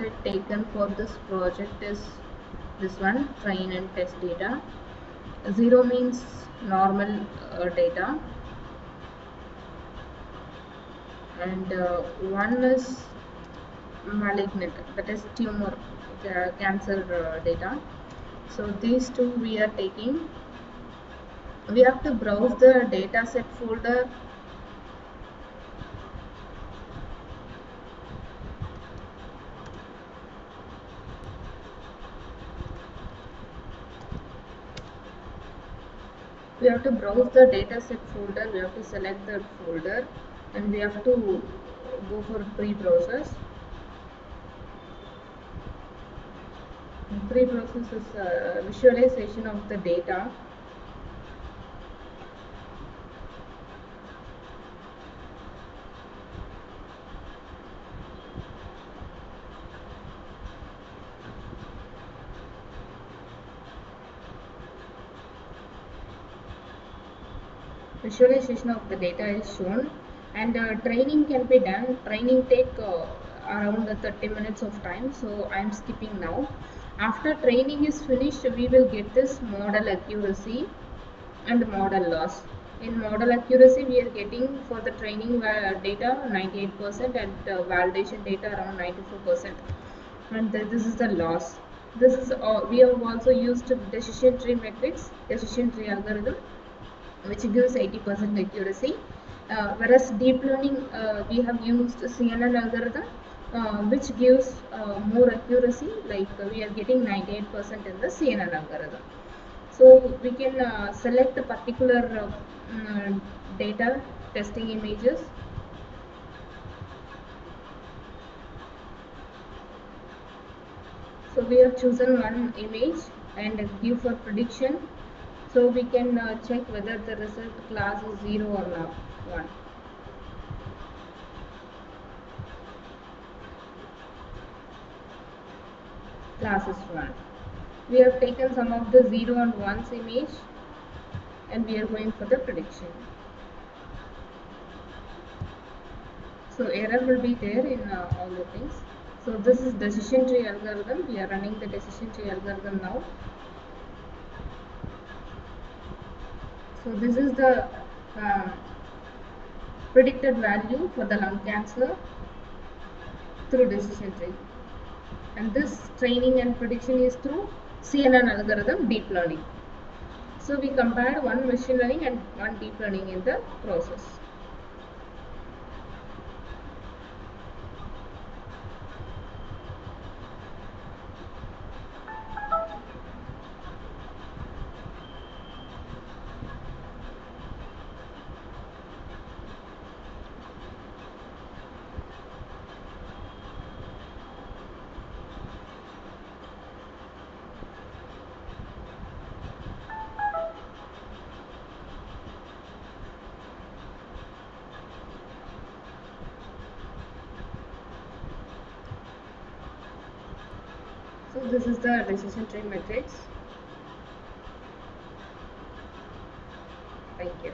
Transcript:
dataset taken for this project is this one, train and test data. 0 means normal data, and 1 is malignant, that is tumor, cancer data. So these two we are taking. We have to browse the dataset folder. We have to browse the dataset folder. We have to select that folder, and we have to go for pre-process. Pre-process is visualization of the data. Visualization of the data is shown, and training can be done. Training take around 30 minutes of time, so I am skipping now. After training is finished, we will get this model accuracy and model loss. In model accuracy, we are getting for the training data 98% and validation data around 94%. And this is the loss. This is we have also used decision tree metrics, decision tree algorithm, which gives 80% accuracy. Whereas deep learning, we have used CNN algorithm, which gives more accuracy, like we are getting 98% in the CNN algorithm. So we can select a particular data testing images. So we have chosen one image and give for prediction. So we can check whether the result class is 0 or not 1. Class is 1. We have taken some of the 0 and 1's image, and we are going for the prediction. So error will be there in all the things. So this is decision tree algorithm. We are running the decision tree algorithm now. So this is the predicted value for the lung cancer through decision tree, and this training and prediction is through CNN algorithm, deep learning. So we compared one machine learning and one deep learning in the process. So this is the decision tree matrix. Thank you.